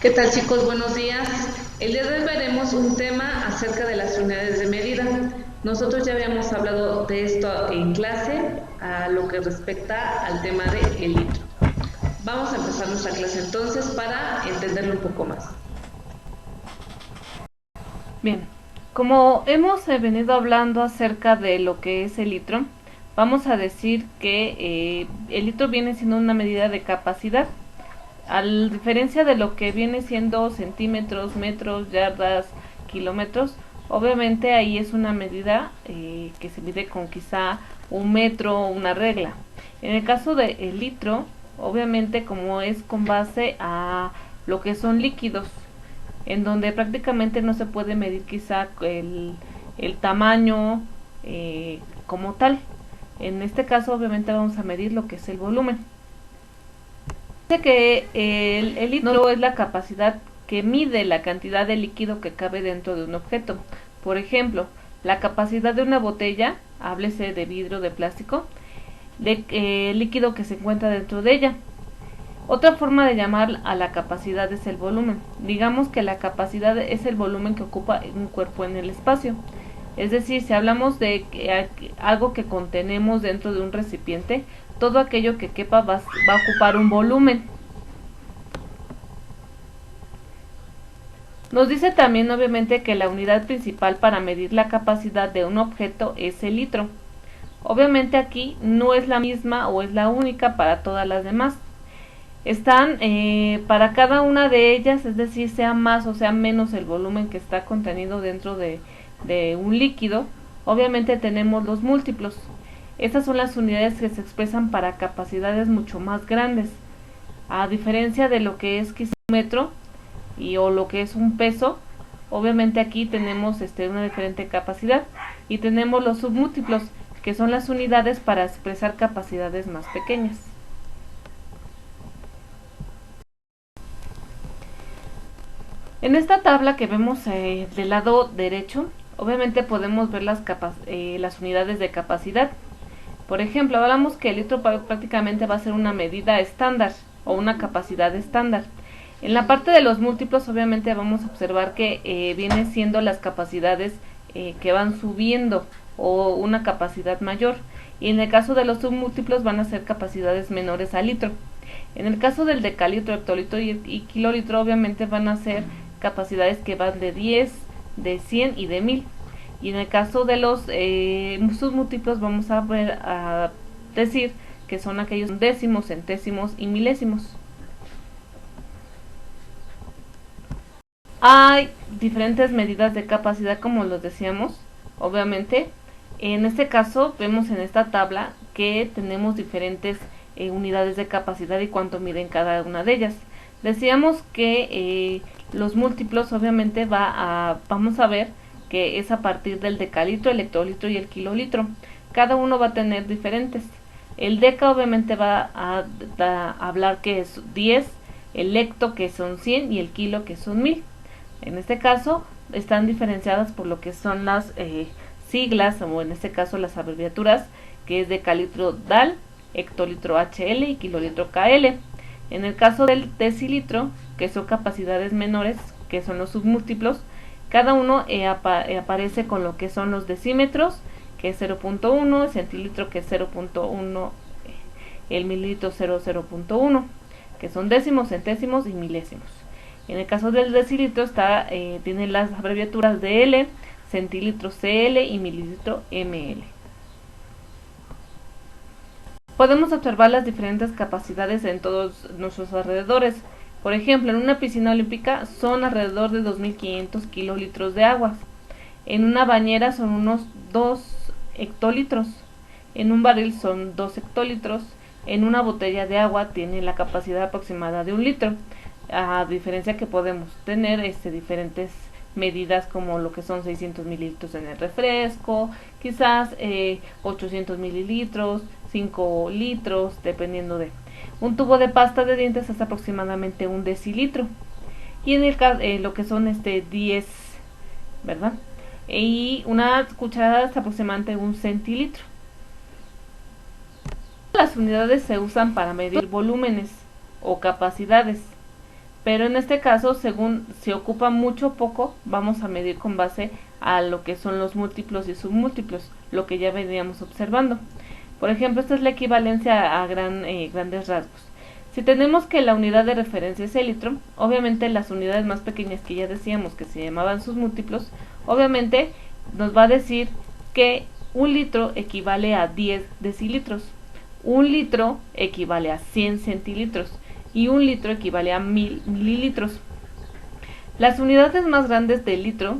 ¿Qué tal, chicos? Buenos días. El día de hoy veremos un tema acerca de las unidades de medida. Nosotros ya habíamos hablado de esto en clase a lo que respecta al tema de el litro. Vamos a empezar nuestra clase entonces para entenderlo un poco más. Bien, como hemos venido hablando acerca de lo que es el litro, vamos a decir que el litro viene siendo una medida de capacidad, a diferencia de lo que viene siendo centímetros, metros, yardas, kilómetros. Obviamente ahí es una medida que se mide con quizá un metro o una regla. En el caso del litro, obviamente como es con base a lo que son líquidos, en donde prácticamente no se puede medir quizá el tamaño como tal. En este caso obviamente vamos a medir lo que es el volumen. Dice que el litro es la capacidad que mide la cantidad de líquido que cabe dentro de un objeto. Por ejemplo, la capacidad de una botella, háblese de vidrio, de plástico, de líquido que se encuentra dentro de ella. Otra forma de llamar a la capacidad es el volumen. Digamos que la capacidad es el volumen que ocupa un cuerpo en el espacio. Es decir, si hablamos de algo que contenemos dentro de un recipiente, todo aquello que quepa va a ocupar un volumen. Nos dice también obviamente que la unidad principal para medir la capacidad de un objeto es el litro. Obviamente aquí no es la misma o es la única para todas las demás. Están para cada una de ellas, es decir, sea más o sea menos el volumen que está contenido dentro de un líquido. Obviamente tenemos los múltiplos. Estas son las unidades que se expresan para capacidades mucho más grandes. A diferencia de lo que es quizá un metro o lo que es un peso, obviamente aquí tenemos una diferente capacidad. Y tenemos los submúltiplos, que son las unidades para expresar capacidades más pequeñas. En esta tabla que vemos del lado derecho, obviamente podemos ver las unidades de capacidad. Por ejemplo, hablamos que el litro prácticamente va a ser una medida estándar o una capacidad estándar. En la parte de los múltiplos, obviamente vamos a observar que viene siendo las capacidades que van subiendo o una capacidad mayor. Y en el caso de los submúltiplos van a ser capacidades menores al litro. En el caso del decalitro, hectolitro y kilolitro, obviamente van a ser capacidades que van de 10, de 100 y de 1000. Y en el caso de los submúltiplos vamos a decir que son aquellos décimos, centésimos y milésimos. Hay diferentes medidas de capacidad, como los decíamos, obviamente. En este caso vemos en esta tabla que tenemos diferentes unidades de capacidad y cuánto miden cada una de ellas. Decíamos que los múltiplos obviamente vamos a ver que es a partir del decalitro, el hectolitro y el kilolitro. Cada uno va a tener diferentes. El deca obviamente va a hablar que es 10, el hecto que son 100 y el kilo que son 1000. En este caso están diferenciadas por lo que son las siglas, o en este caso las abreviaturas, que es decalitro DAL, hectolitro HL y kilolitro KL. En el caso del decilitro, que son capacidades menores, que son los submúltiplos, cada uno aparece con lo que son los decímetros, que es 0.1, el centilitro, que es 0.1, el mililitro 0.1, que son décimos, centésimos y milésimos. En el caso del decilitro tiene las abreviaturas de L, centilitro CL y mililitro ML. Podemos observar las diferentes capacidades en todos nuestros alrededores. Por ejemplo, en una piscina olímpica son alrededor de 2500 kilolitros de agua. En una bañera son unos 2 hectolitros. En un barril son 2 hectolitros. En una botella de agua tiene la capacidad aproximada de 1 litro. A diferencia que podemos tener diferentes medidas como lo que son 600 mililitros en el refresco, quizás 800 mililitros, 5 litros, dependiendo de. Un tubo de pasta de dientes es aproximadamente 1 decilitro. Y en el lo que son 10, ¿verdad? Y una cucharada es aproximadamente 1 centilitro. Las unidades se usan para medir volúmenes o capacidades. pero en este caso, según si ocupa mucho o poco, vamos a medir con base a lo que son los múltiplos y submúltiplos, lo que ya veníamos observando. Por ejemplo, esta es la equivalencia a grandes rasgos. Si tenemos que la unidad de referencia es el litro, obviamente las unidades más pequeñas que ya decíamos que se llamaban sus múltiplos, obviamente nos va a decir que un litro equivale a 10 decilitros, un litro equivale a 100 centilitros y un litro equivale a 1000 mililitros. Las unidades más grandes del litro,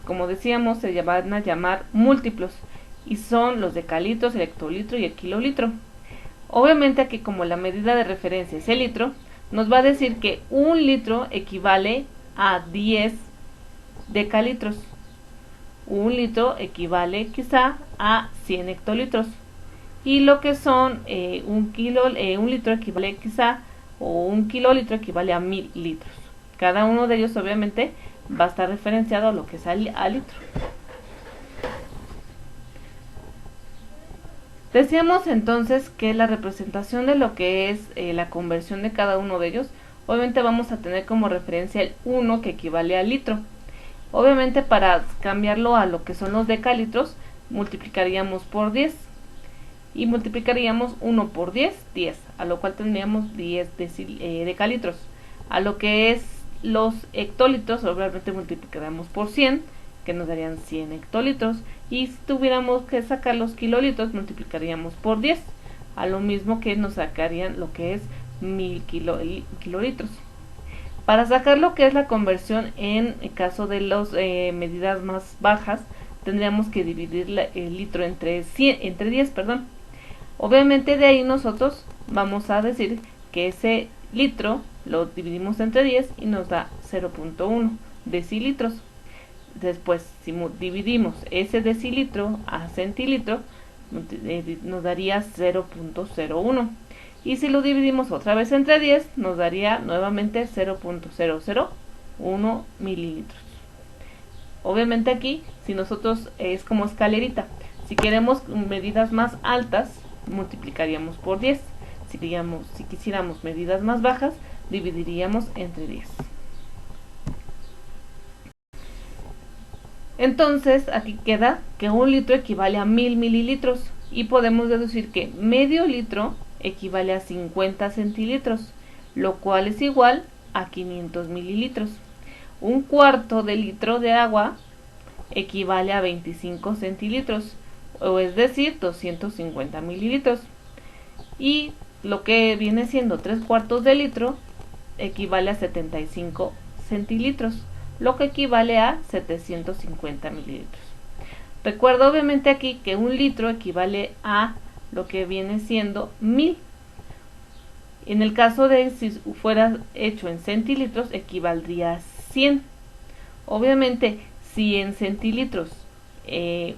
como decíamos, se van a llamar múltiplos y son los decalitros, el hectolitro y el kilolitro. Obviamente aquí, como la medida de referencia es el litro, nos va a decir que un litro equivale a 10 decalitros. Un litro equivale quizá a 100 hectolitros. Y lo que son un litro equivale quizá, o un kilolitro equivale a 1000 litros. Cada uno de ellos obviamente va a estar referenciado a lo que es al litro. Decíamos entonces que la representación de lo que es la conversión de cada uno de ellos, obviamente vamos a tener como referencia el 1 que equivale al litro. Obviamente para cambiarlo a lo que son los decalitros, multiplicaríamos por 10 y multiplicaríamos 1 por 10, 10, a lo cual tendríamos 10 decalitros. A lo que es los hectolitros, obviamente multiplicaríamos por 100, que nos darían 100 hectolitros, y si tuviéramos que sacar los kilolitros, multiplicaríamos por 10, a lo mismo que nos sacarían lo que es 1000 kilolitros. Para sacar lo que es la conversión en el caso de las medidas más bajas, tendríamos que dividir el litro entre 10, perdón. Obviamente de ahí nosotros vamos a decir que ese litro lo dividimos entre 10 y nos da 0.1 decilitros. Después, si dividimos ese decilitro a centilitro, nos daría 0.01. Y si lo dividimos otra vez entre 10, nos daría nuevamente 0.001 mililitros. Obviamente aquí, si nosotros es como escalerita, si queremos medidas más altas, multiplicaríamos por 10. Si quisiéramos medidas más bajas, dividiríamos entre 10. Entonces, aquí queda que un litro equivale a 1000 mililitros y podemos deducir que medio litro equivale a 50 centilitros, lo cual es igual a 500 mililitros. Un cuarto de litro de agua equivale a 25 centilitros, o es decir, 250 mililitros. Y lo que viene siendo 3/4 de litro equivale a 75 centilitros, lo que equivale a 750 mililitros. Recuerda obviamente aquí que un litro equivale a lo que viene siendo 1000. En el caso de si fuera hecho en centilitros, equivaldría a 100. Obviamente, si en centilitros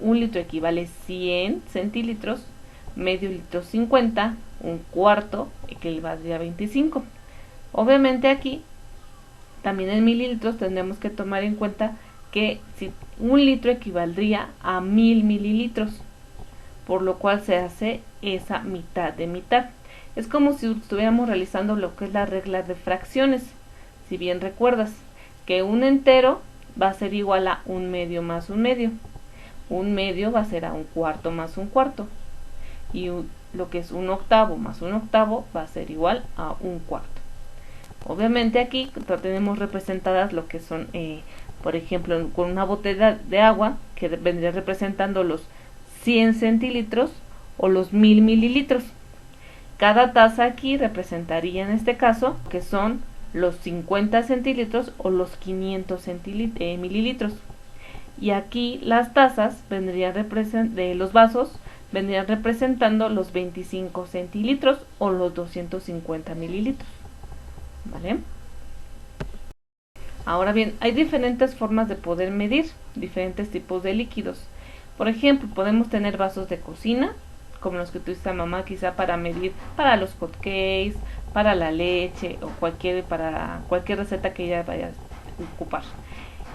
un litro equivale a 100 centilitros, medio litro 50, un cuarto equivaldría a 25. Obviamente aquí, también en mililitros tendremos que tomar en cuenta que si un litro equivaldría a 1000 mililitros, por lo cual se hace esa mitad de mitad. Es como si estuviéramos realizando lo que es la regla de fracciones. Si bien recuerdas que un entero va a ser igual a un medio más un medio. Un medio va a ser a un cuarto más un cuarto. Y lo que es un octavo más un octavo va a ser igual a un cuarto. Obviamente aquí tenemos representadas lo que son, por ejemplo, con una botella de agua que vendría representando los 100 centilitros o los 1000 mililitros. Cada taza aquí representaría en este caso que son los 50 centilitros o los 500 mililitros. Y aquí las tazas vendrían los vasos vendrían representando los 25 centilitros o los 250 mililitros. ¿Vale? Ahora bien, hay diferentes formas de poder medir diferentes tipos de líquidos. Por ejemplo, podemos tener vasos de cocina, como los que utiliza mamá quizá para medir para los hotcakes, para la leche o para cualquier receta que ella vaya a ocupar.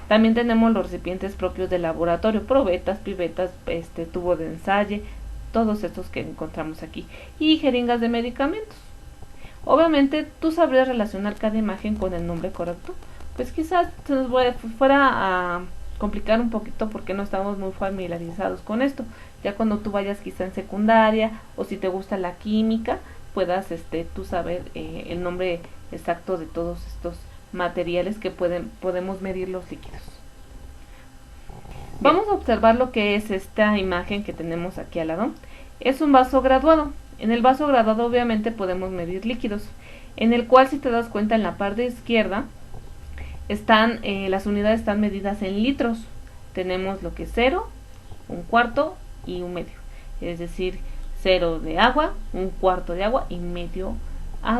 También tenemos los recipientes propios del laboratorio, probetas, pibetas, tubo de ensayo, todos estos que encontramos aquí, y jeringas de medicamentos. Obviamente tú sabrías relacionar cada imagen con el nombre correcto. Pues quizás se nos fuera a complicar un poquito porque no estamos muy familiarizados con esto. Ya cuando tú vayas quizá en secundaria o si te gusta la química, puedas tú saber el nombre exacto de todos estos materiales que podemos medir los líquidos. Vamos a observar lo que es esta imagen que tenemos aquí al lado. Es un vaso graduado. En el vaso graduado obviamente podemos medir líquidos, en el cual, si te das cuenta, en la parte izquierda las unidades están medidas en litros. Tenemos lo que es 0, un cuarto y un medio. Es decir, 0 de agua, un cuarto de agua y medio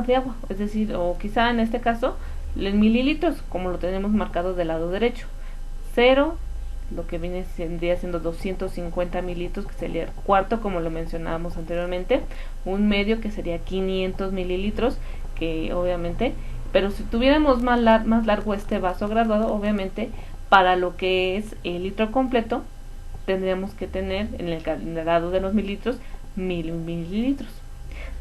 de agua. Es decir, o quizá en este caso, en mililitros, como lo tenemos marcado del lado derecho. 0, lo que vendría siendo 250 mililitros, que sería el cuarto, como lo mencionábamos anteriormente. Un medio, que sería 500 mililitros, que obviamente, pero si tuviéramos más largo este vaso graduado, obviamente, para lo que es el litro completo, tendríamos que tener en el lado de los mililitros, 1000 mililitros.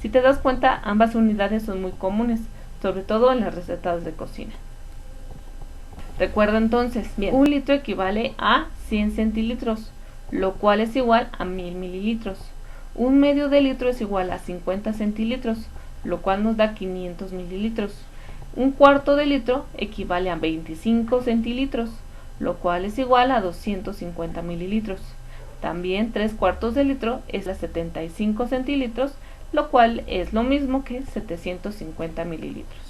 Si te das cuenta, ambas unidades son muy comunes, sobre todo en las recetas de cocina. Recuerda entonces, bien, un litro equivale a 100 centilitros, lo cual es igual a 1000 mililitros. Un medio de litro es igual a 50 centilitros, lo cual nos da 500 mililitros. Un cuarto de litro equivale a 25 centilitros, lo cual es igual a 250 mililitros. También 3 cuartos de litro es a 75 centilitros, lo cual es lo mismo que 750 mililitros.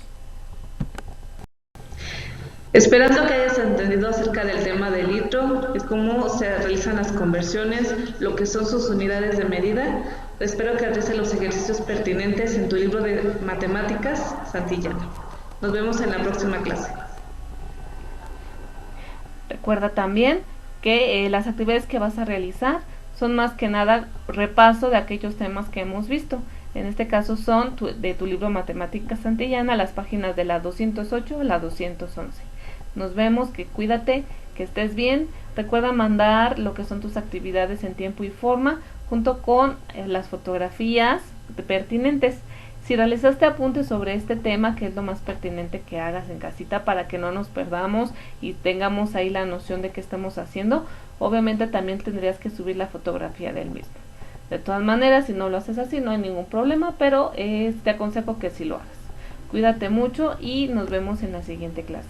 Esperando que hayas entendido acerca del tema del litro y cómo se realizan las conversiones, lo que son sus unidades de medida, espero que realices los ejercicios pertinentes en tu libro de matemáticas Santillana. Nos vemos en la próxima clase. Recuerda también que las actividades que vas a realizar son más que nada repaso de aquellos temas que hemos visto. En este caso son de tu libro Matemáticas Santillana, las páginas de la 208 a la 211. Nos vemos, que cuídate, que estés bien. Recuerda mandar lo que son tus actividades en tiempo y forma, junto con las fotografías pertinentes. Si realizaste apuntes sobre este tema, que es lo más pertinente que hagas en casita para que no nos perdamos y tengamos ahí la noción de qué estamos haciendo, obviamente también tendrías que subir la fotografía del mismo. De todas maneras, si no lo haces así, no hay ningún problema, pero te aconsejo que sí lo hagas. Cuídate mucho y nos vemos en la siguiente clase.